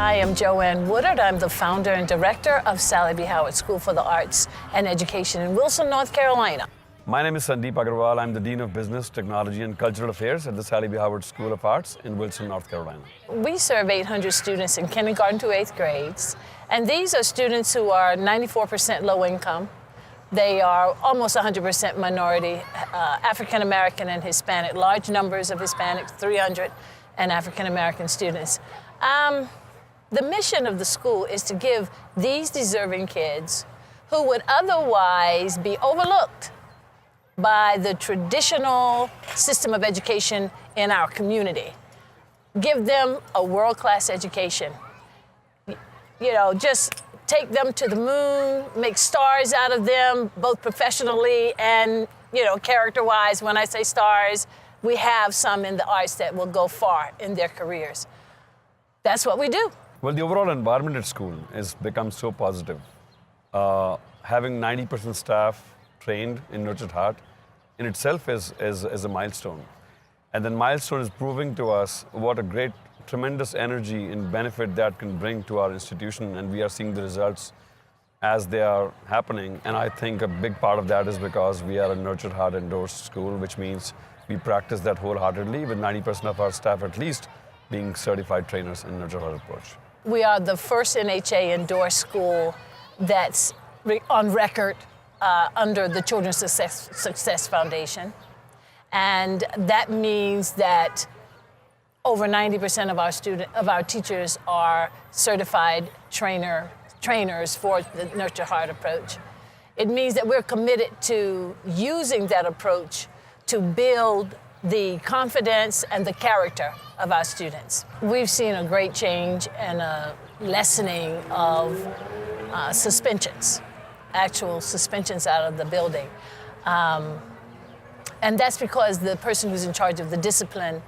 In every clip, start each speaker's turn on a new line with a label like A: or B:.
A: I am JoAnne Woodard. I'm the founder and director of Sally B. Howard School for the Arts and Education in Wilson, North Carolina.
B: My name is Sandeep Aggarwal. I'm the Dean of Business, Technology and Cultural Affairs at the Sally B. Howard School of Arts in Wilson, North Carolina.
A: We serve 800 students in kindergarten to 8th grades, and these are students who are 94% low income. They are almost 100% minority, African American and Hispanic, large numbers of Hispanics, 300, and African American students. The mission of the school is to give these deserving kids who would otherwise be overlooked by the traditional system of education in our community. Give them a world-class education. You know, just take them to the moon, make stars out of them, both professionally and, character-wise. When I say stars, we have some in the arts that will go far in their careers. That's what we do.
B: Well, the overall environment at school has become so positive. Having 90% staff trained in Nurtured Heart in itself is a milestone. And then milestone is proving to us what a great, tremendous energy and benefit that can bring to our institution, and we are seeing the results as they are happening. And I think a big part of that is because we are a Nurtured Heart endorsed school, which means we practice that wholeheartedly, with 90% of our staff at least being certified trainers in Nurtured Heart approach.
A: We are the first NHA endorsed school that's on record under the Children's Success Foundation. And that means that over 90% of our teachers are certified trainers for the Nurture Heart approach. It means that we're committed to using that approach to build the confidence and the character of our students. We've seen a great change and a lessening of suspensions, actual suspensions out of the building. And that's because the person who's in charge of the discipline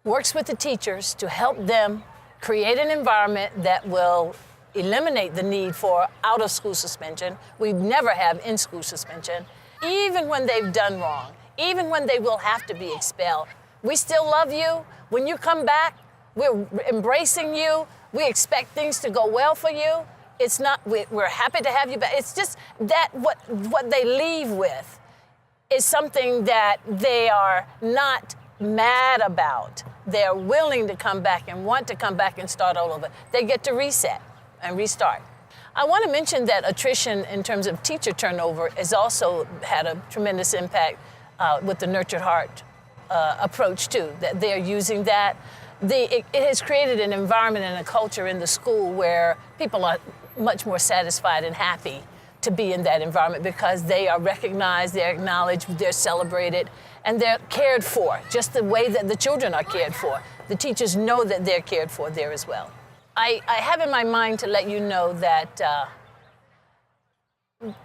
A: works with the teachers to help them create an environment that will eliminate the need for out-of-school suspension. We never have in-school suspension. Even when they've done wrong, even when they will have to be expelled, we still love you. When you come back, we're embracing you. We expect things to go well for you. It's not, we're happy to have you back. It's just that what they leave with is something that they are not mad about. They're willing to come back and want to come back and start all over. They get to reset and restart. I want to mention that attrition in terms of teacher turnover has also had a tremendous impact with the Nurtured Heart approach too, that they're using that. It has created an environment and a culture in the school where people are much more satisfied and happy to be in that environment because they are recognized, they're acknowledged, they're celebrated, and they're cared for, just the way that the children are cared for. The teachers know that they're cared for there as well. I have in my mind to let you know that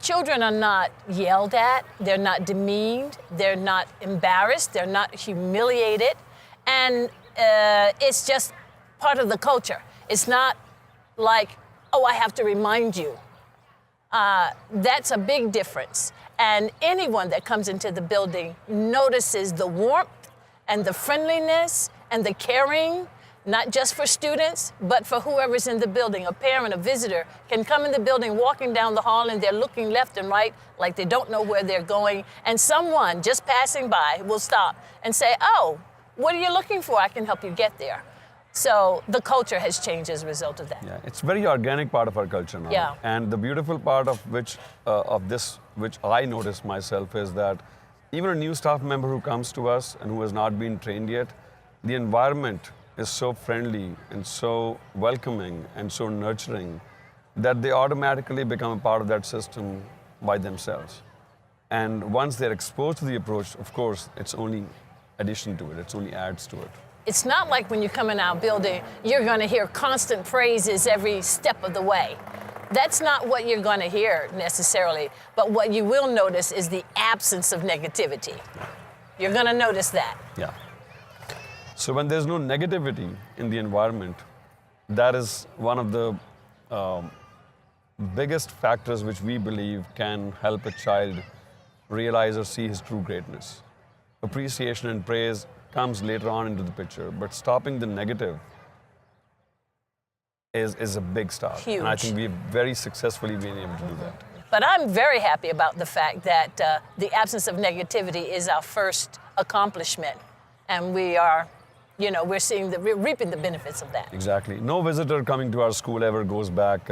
A: children are not yelled at, they're not demeaned, they're not embarrassed, they're not humiliated, and it's just part of the culture. It's not like, oh, I have to remind you. That's a big difference. And anyone that comes into the building notices the warmth and the friendliness and the caring, not just for students, but for whoever's in the building. A parent, a visitor can come in the building walking down the hall and they're looking left and right like they don't know where they're going. And someone just passing by will stop and say, oh, what are you looking for? I can help you get there. So the culture has changed as a result of that.
B: Yeah, it's a very organic part of our culture now.
A: Yeah.
B: And the beautiful part of which I notice myself is that even a new staff member who comes to us and who has not been trained yet, the environment is so friendly and so welcoming and so nurturing that they automatically become a part of that system by themselves. And once they're exposed to the approach, of course, it's only addition to it, it's only adds to it.
A: It's not like when you come in our building, you're going to hear constant praises every step of the way. That's not what you're going to hear necessarily, but what you will notice is the absence of negativity. You're going to notice that.
B: Yeah. So when there's no negativity in the environment, that is one of the biggest factors which we believe can help a child realize or see his true greatness. Appreciation and praise comes later on into the picture, but stopping the negative is a big start.
A: Huge.
B: And I think we've very successfully been able to do that.
A: But I'm very happy about the fact that the absence of negativity is our first accomplishment. And we are, we're reaping the benefits of that.
B: Exactly. No visitor coming to our school ever goes back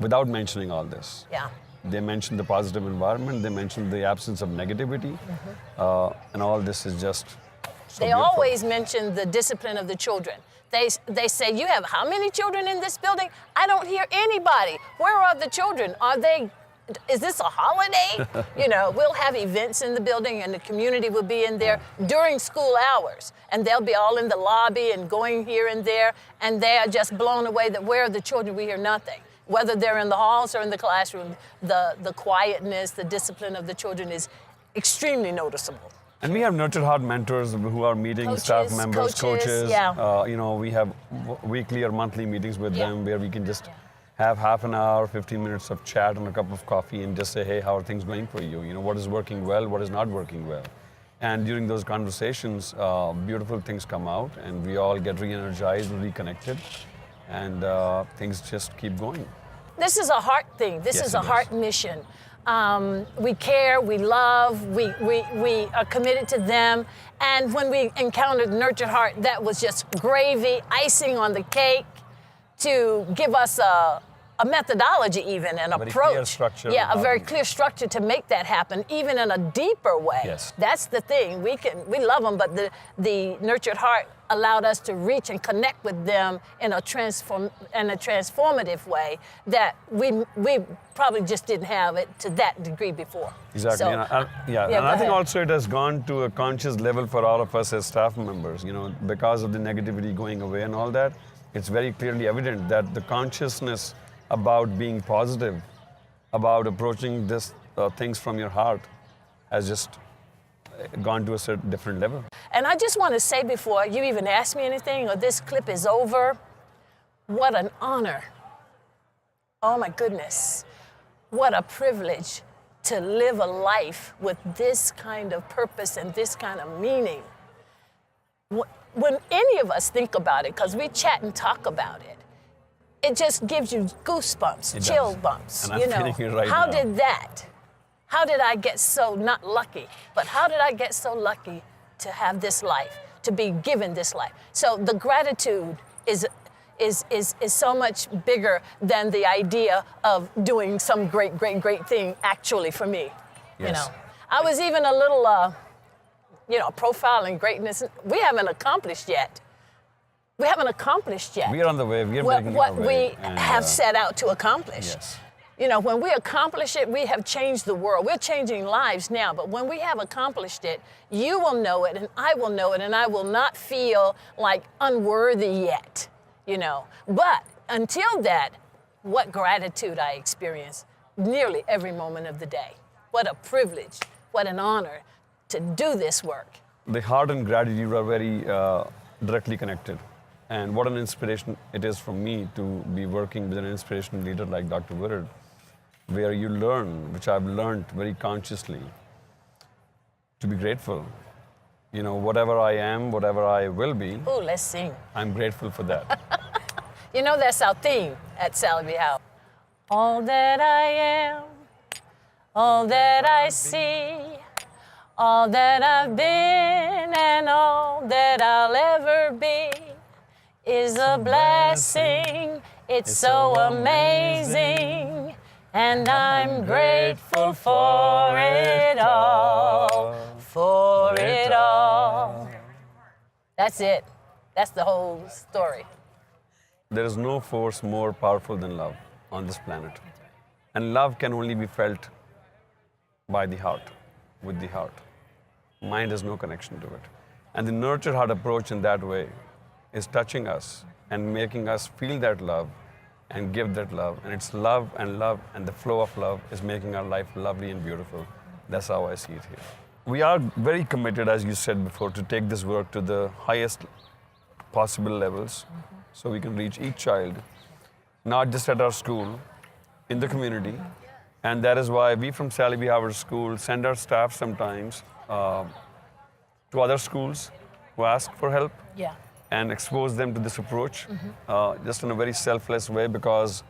B: without mentioning all this.
A: Yeah.
B: They mention the positive environment, they mention the absence of negativity, and all this is just so
A: They
B: beautiful.
A: always mention the discipline of the children. They say, you have how many children in this building? I don't hear anybody. Where are the children? Is this a holiday? We'll have events in the building and the community will be in there during school hours. And they'll be all in the lobby and going here and there. And they are just blown away that where are the children? We hear nothing. Whether they're in the halls or in the classroom, the quietness, the discipline of the children is extremely noticeable.
B: And we have Nurtured Heart mentors who are meeting staff members, coaches.
A: Yeah.
B: We have weekly or monthly meetings with them where we can just have half an hour, 15 minutes of chat and a cup of coffee and just say, hey, how are things going for you? What is working well, what is not working well? And during those conversations, beautiful things come out and we all get re-energized and reconnected and things just keep going.
A: This is a heart thing. This is a heart mission. We care, we love, we are committed to them. And when we encountered Nurtured Heart, that was just gravy, icing on the cake to give us a methodology even, an approach.
B: Very clear structure.
A: Yeah, a very clear structure to make that happen, even in a deeper way.
B: Yes.
A: That's the thing. We love them, but the Nurtured Heart allowed us to reach and connect with them in a transformative way that we probably just didn't have it to that degree before.
B: Exactly.
A: So,
B: and I think also it has gone to a conscious level for all of us as staff members. Because of the negativity going away and all that, it's very clearly evident that the consciousness about being positive, about approaching this things from your heart, has just gone to a certain different level.
A: And I just want to say before you even ask me anything or this clip is over, what an honor. Oh my goodness. What a privilege to live a life with this kind of purpose and this kind of meaning. When any of us think about it, because we chat and talk about it, it just gives you goosebumps, chill bumps.
B: And I'm feeling it right
A: how
B: now.
A: How did I get so not lucky? But how did I get so lucky to have this life, to be given this life? So the gratitude is so much bigger than the idea of doing some great, great, great thing actually for me.
B: Yes.
A: I was even a little, profiling greatness. We haven't accomplished yet. We haven't accomplished yet.
B: We are on the way. We are making our
A: what
B: way.
A: we have set out to accomplish.
B: Yes.
A: When we accomplish it, we have changed the world. We're changing lives now, but when we have accomplished it, you will know it and I will know it and I will not feel like unworthy yet, But until that, what gratitude I experience nearly every moment of the day. What a privilege, what an honor to do this work.
B: The heart and gratitude are very directly connected. And what an inspiration it is for me to be working with an inspirational leader like Dr. Woodard, where you learn, which I've learned very consciously, to be grateful. Whatever I am, whatever I will be,
A: Ooh, let's sing.
B: I'm grateful for that.
A: That's our theme at Sally House. All that I am, all that I see, all that I've been and all that I'll ever be is a blessing. It's so amazing. And I'm grateful for it all, for it all. That's it. That's the whole story.
B: There is no force more powerful than love on this planet. And love can only be felt by the heart, with the heart. Mind has no connection to it. And the Nurtured Heart approach in that way is touching us and making us feel that love and give that love. And it's love, and the flow of love is making our life lovely and beautiful. That's how I see it here. We are very committed, as you said before, to take this work to the highest possible levels so we can reach each child, not just at our school, in the community. And that is why we from Sally B. Howard School send our staff sometimes to other schools who ask for help.
A: Yeah.
B: and expose them to this approach, just in a very selfless way, because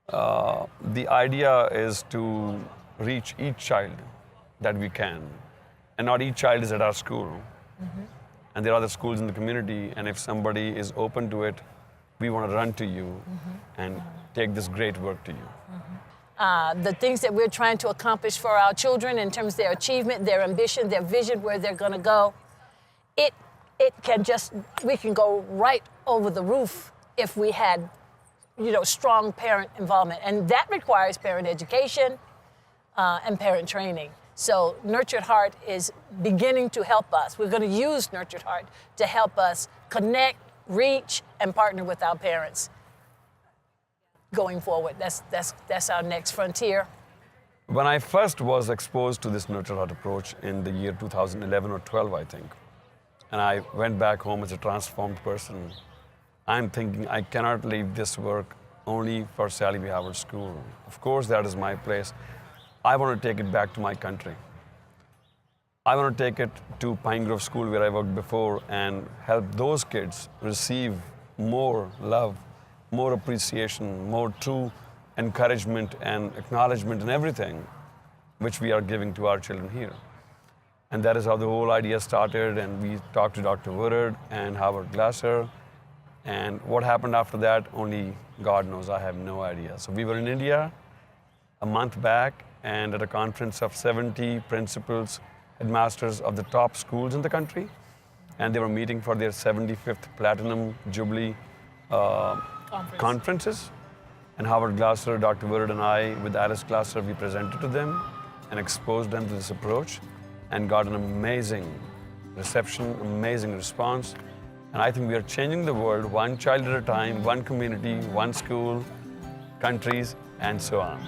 B: the idea is to reach each child that we can. And not each child is at our school. And there are other schools in the community, and if somebody is open to it, we want to run to you and take this great work to you.
A: The things that we're trying to accomplish for our children in terms of their achievement, their ambition, their vision, where they're going to go, we can go right over the roof if we had, strong parent involvement. And that requires parent education and parent training. So Nurtured Heart is beginning to help us. We're going to use Nurtured Heart to help us connect, reach, and partner with our parents going forward. That's our next frontier.
B: When I first was exposed to this Nurtured Heart approach in the year 2011 or 12, I think, and I went back home as a transformed person, I'm thinking I cannot leave this work only for Sally B. Howard School. Of course, that is my place. I want to take it back to my country. I want to take it to Pine Grove School, where I worked before, and help those kids receive more love, more appreciation, more true encouragement and acknowledgement and everything which we are giving to our children here. And that is how the whole idea started, and we talked to Dr. Woodard and Howard Glasser. And what happened after that, only God knows. I have no idea. So we were in India a month back, and at a conference of 70 principals, headmasters of the top schools in the country, and they were meeting for their 75th Platinum Jubilee conferences. And Howard Glasser, Dr. Woodard, and I, with Alice Glasser, we presented to them and exposed them to this approach, and got an amazing reception, amazing response. And I think we are changing the world one child at a time, one community, one school, countries, and so on.